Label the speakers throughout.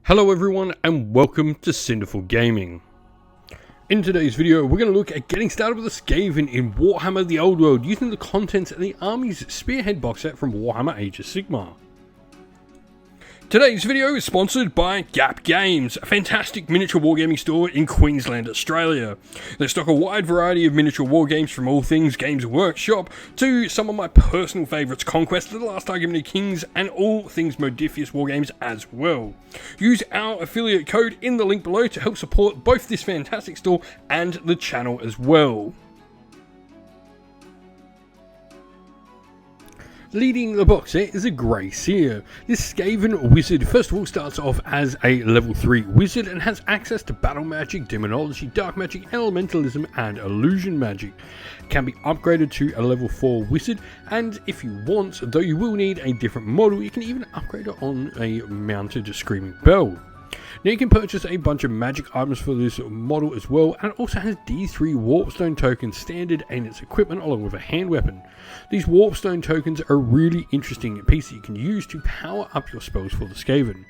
Speaker 1: Hello everyone and welcome to Cinderful Gaming. In today's video we're going to look at getting started with a Skaven in Warhammer the Old World using the contents of the Army's Spearhead box set from Warhammer Age of Sigmar. Today's video is sponsored by Gap Games, a fantastic miniature wargaming store in Queensland, Australia. They stock a wide variety of miniature wargames from all things Games Workshop to some of my personal favourites, Conquest, The Last Argument of Kings, and all things Modifius wargames as well. Use our affiliate code in the link below to help support both this fantastic store and the channel as well. Leading the box set is a Grey Seer. This Skaven wizard first of all starts off as a level 3 wizard and has access to battle magic, demonology, dark magic, elementalism and illusion magic. Can be upgraded to a level 4 wizard, and if you want, though you will need a different model, you can even upgrade it on a mounted Screaming Bell. Now you can purchase a bunch of magic items for this model as well, and it also has D3 Warpstone tokens standard in its equipment along with a hand weapon. These Warpstone tokens are a really interesting piece that you can use to power up your spells for the Skaven.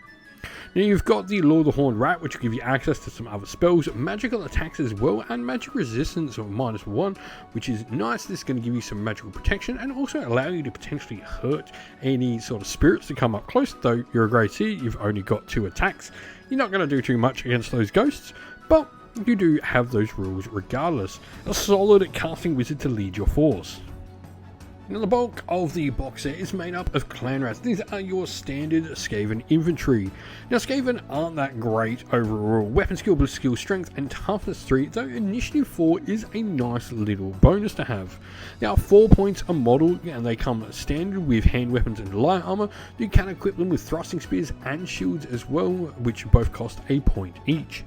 Speaker 1: Now you've got the Lure the Horned Rat, which will give you access to some other spells, magical attacks as well, and magic resistance of -1, which is nice. This is going to give you some magical protection and also allow you to potentially hurt any sort of spirits that come up close. Though you're a Grey Seer, you've only got 2 attacks. You're not going to do too much against those ghosts, but you do have those rules regardless. A solid casting wizard to lead your force. Now the bulk of the box set is made up of clan rats. These are your standard Skaven infantry. Now Skaven aren't that great overall. Weapon skill, bliss skill, strength and toughness 3, though initiative 4 is a nice little bonus to have. They are 4 points a model and they come standard with hand weapons and light armor. You can equip them with thrusting spears and shields as well, which both cost a point each.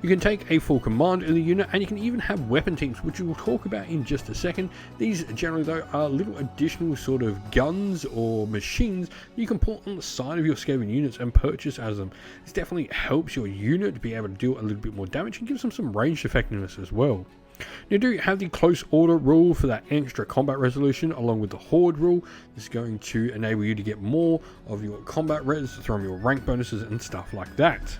Speaker 1: You can take a full command in the unit, and you can even have weapon teams, which we'll talk about in just a second. These generally though are little additional sort of guns or machines you can put on the side of your Skaven units and purchase as them. This definitely helps your unit to be able to do a little bit more damage and gives them some ranged effectiveness as well. You do have the close order rule for that extra combat resolution along with the horde rule. This is going to enable you to get more of your combat res from your rank bonuses and stuff like that.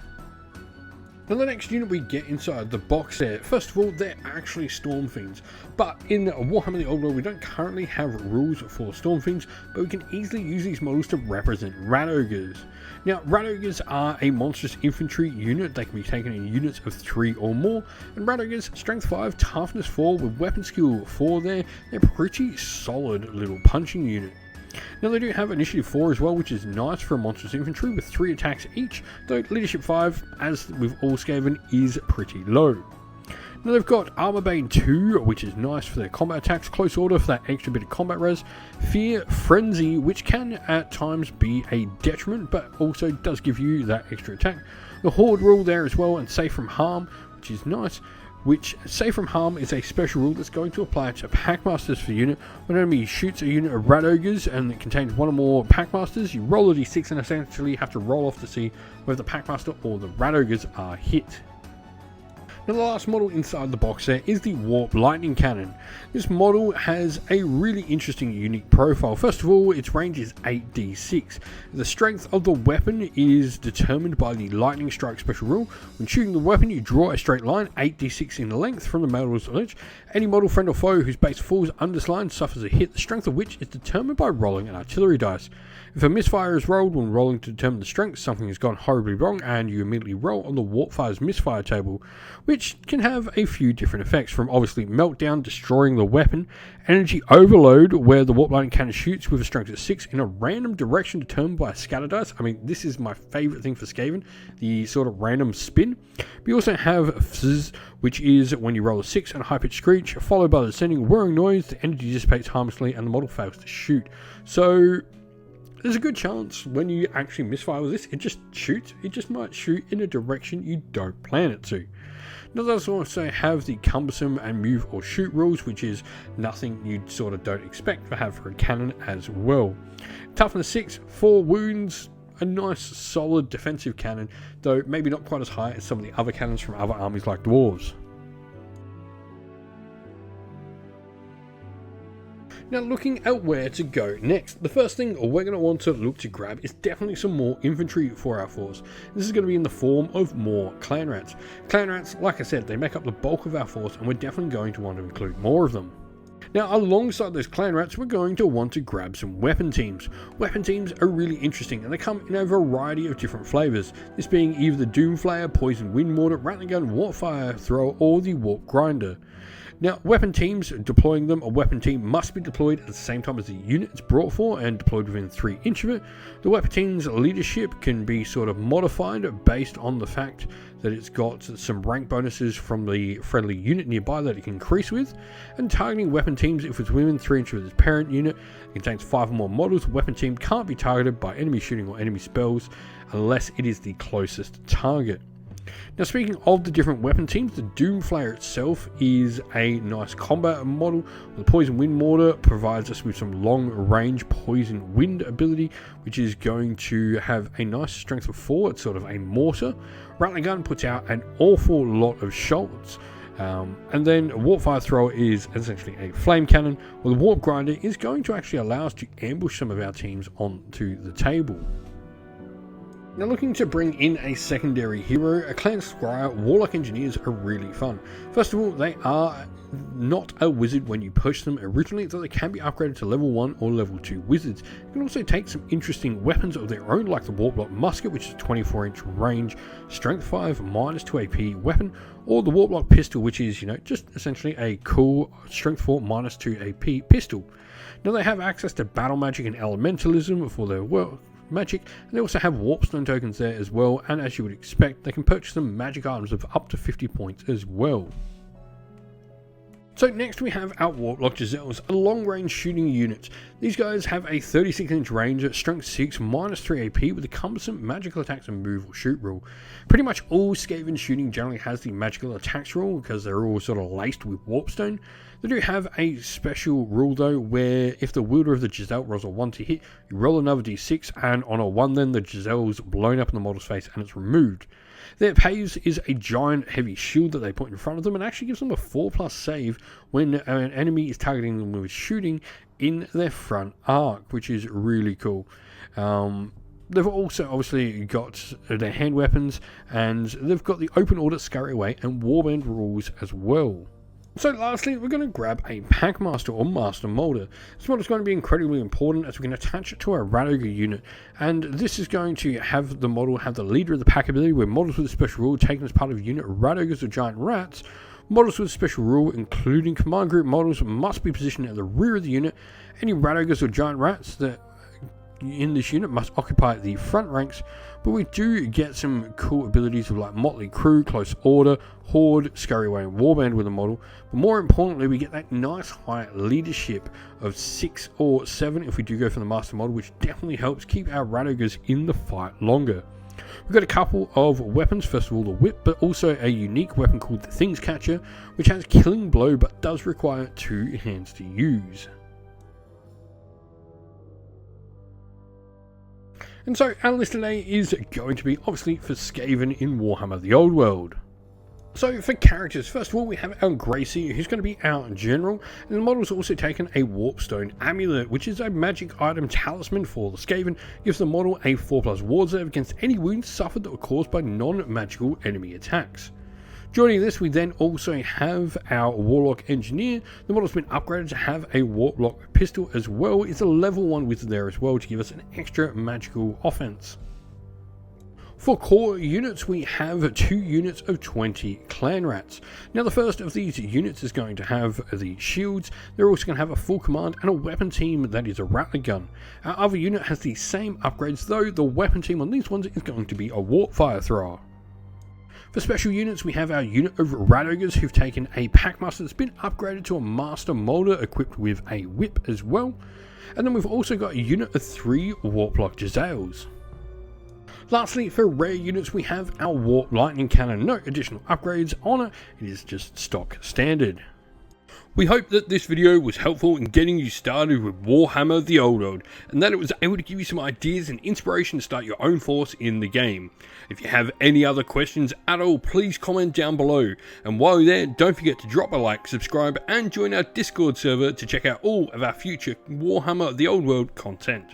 Speaker 1: Now the next unit we get inside the box set, first of all, they're actually Storm Fiends, but in Warhammer the Old World we don't currently have rules for Storm Fiends, but we can easily use these models to represent Rat Ogres. Now Rat Ogres are a monstrous infantry unit. They can be taken in units of 3 or more, and Rat Ogres, strength 5, toughness 4 with weapon skill 4 there. They're a pretty solid little punching unit. Now they do have initiative 4 as well, which is nice for a monstrous infantry with 3 attacks each, though leadership 5, as with all Skaven, is pretty low. Now they've got Armor Bane 2, which is nice for their combat attacks, close order for that extra bit of combat res, Fear Frenzy, which can at times be a detriment, but also does give you that extra attack. The Horde rule there as well, and Safe from Harm, which is nice. Which, Safe from Harm, is a special rule that's going to apply to Packmasters for the unit. When an enemy shoots a unit of Rat Ogres and it contains 1 or more Packmasters, you roll a d6 and essentially have to roll off to see whether the Packmaster or the Rat Ogres are hit. Now the last model inside the box set is the Warp Lightning Cannon. This model has a really interesting unique profile. First of all, its range is 8d6. The strength of the weapon is determined by the Lightning Strike special rule. When shooting the weapon, you draw a straight line, 8d6 in length from the model's edge. Any model, friend or foe whose base falls under this line suffers a hit, the strength of which is determined by rolling an artillery dice. If a misfire is rolled when rolling to determine the strength, something has gone horribly wrong and you immediately roll on the Warpfire's misfire table, which can have a few different effects, from obviously meltdown, destroying the weapon, energy overload, where the Warp Lightning Cannon shoots with a strength of 6 in a random direction determined by a scatter dice. I mean, this is my favourite thing for Skaven, the sort of random spin. We also have Fizz, which is when you roll a 6 and a high-pitched screech, followed by the descending whirring noise, the energy dissipates harmlessly and the model fails to shoot. So there's a good chance when you actually misfire with this, it just shoots. It just might shoot in a direction you don't plan it to. Now, those also have the cumbersome and move or shoot rules, which is nothing you sort of don't expect to have for a cannon as well. Toughness 6, 4 wounds, a nice solid defensive cannon, though maybe not quite as high as some of the other cannons from other armies like Dwarves. Now, looking at where to go next, the first thing we're going to want to look to grab is definitely some more infantry for our force. This is going to be in the form of more clan rats. Clan rats, like I said, they make up the bulk of our force, and we're definitely going to want to include more of them. Now, alongside those clan rats, we're going to want to grab some weapon teams. Weapon teams are really interesting, and they come in a variety of different flavours, this being either the Doomflayer, Poison Wind Mortar, Rattling Gun, Warpfire Thrower, or the Warp Grinder. Now, weapon teams, deploying them, a weapon team must be deployed at the same time as the unit it's brought for and deployed within 3 inches of it. The weapon team's leadership can be sort of modified based on the fact that it's got some rank bonuses from the friendly unit nearby that it can increase with. And targeting weapon teams, if it's within 3 inches of its parent unit, it contains 5 or more models, the weapon team can't be targeted by enemy shooting or enemy spells unless it is the closest target. Now, speaking of the different weapon teams, the Doomflayer itself is a nice combat model. The Poison Wind Mortar provides us with some long range poison wind ability, which is going to have a nice strength of 4. It's sort of a mortar. Rattling Gun puts out an awful lot of shots. And then Warpfire Thrower is essentially a flame cannon, while the Warp Grinder is going to actually allow us to ambush some of our teams onto the table. Now, looking to bring in a secondary hero, a Clan Scryer Warlock Engineers are really fun. First of all, they are not a wizard when you push them originally, though they can be upgraded to level 1 or level 2 wizards. You can also take some interesting weapons of their own, like the Warplock Musket, which is a 24-inch range, strength 5, -2 AP weapon, or the Warplock Pistol, which is, just essentially a cool strength 4, -2 AP pistol. Now, they have access to battle magic and elementalism for their magic, and they also have Warpstone tokens there as well, and as you would expect, they can purchase some magic items of up to 50 points as well. So next we have our Warplock Giselles, a long range shooting unit. These guys have a 36-inch range, strength 6, -3 AP with a cumbersome magical attacks and move or shoot rule. Pretty much all Skaven shooting generally has the magical attacks rule because they're all sort of laced with Warpstone. They do have a special rule though, where if the wielder of the Giselle rolls a 1 to hit, you roll another d6, and on a 1 then the Giselle's blown up in the model's face and it's removed. Their Paves is a giant heavy shield that they put in front of them and actually gives them a 4+ save when an enemy is targeting them with shooting in their front arc, which is really cool. They've also obviously got their hand weapons, and they've got the Open Order, Scurry Away and Warband rules as well. So lastly, we're going to grab a Packmaster or Master Molder. This model is going to be incredibly important as we can attach it to our Rat Ogre unit, and this is going to have the model have the leader of the pack ability, where models with a special rule taken as part of a unit, Rat Ogres or Giant Rats. Models with a special rule, including command group models, must be positioned at the rear of the unit. Any Rat Ogres or Giant Rats that in this unit must occupy the front ranks, but we do get some cool abilities of like Motley Crew, Close Order, Horde, Scurry Away and Warband with the model, but more importantly we get that nice high leadership of 6 or 7 if we do go for the Master model, which definitely helps keep our Rat Ogres in the fight longer. We've got a couple of weapons, first of all the Whip, but also a unique weapon called the Things Catcher, which has Killing Blow but does require 2 hands to use. And so our list today is going to be obviously for Skaven in Warhammer the Old World. So for characters, first of all we have our Gracie, who's going to be our general, and the model's also taken a Warpstone Amulet, which is a magic item talisman for the Skaven, gives the model a 4+ ward save against any wounds suffered that were caused by non-magical enemy attacks. Joining this, we then also have our Warlock Engineer. The model's been upgraded to have a Warlock Pistol as well. It's a level 1 wizard there as well to give us an extra magical offense. For core units, we have 2 units of 20 Clan Rats. Now the first of these units is going to have the shields. They're also going to have a full command and a weapon team that is a Rattling Gun. Our other unit has the same upgrades, though the weapon team on these ones is going to be a Warpfire Thrower. For special units, we have our unit of Rat Ogres who've taken a Packmaster that's been upgraded to a Master Molder equipped with a Whip as well. And then we've also got a unit of 3 Warplock Giselles. Lastly, for rare units, we have our Warp Lightning Cannon. No additional upgrades on it, it is just stock standard. We hope that this video was helpful in getting you started with Warhammer the Old World, and that it was able to give you some ideas and inspiration to start your own force in the game. If you have any other questions at all, please comment down below, and while you're there, don't forget to drop a like, subscribe and join our Discord server to check out all of our future Warhammer the Old World content.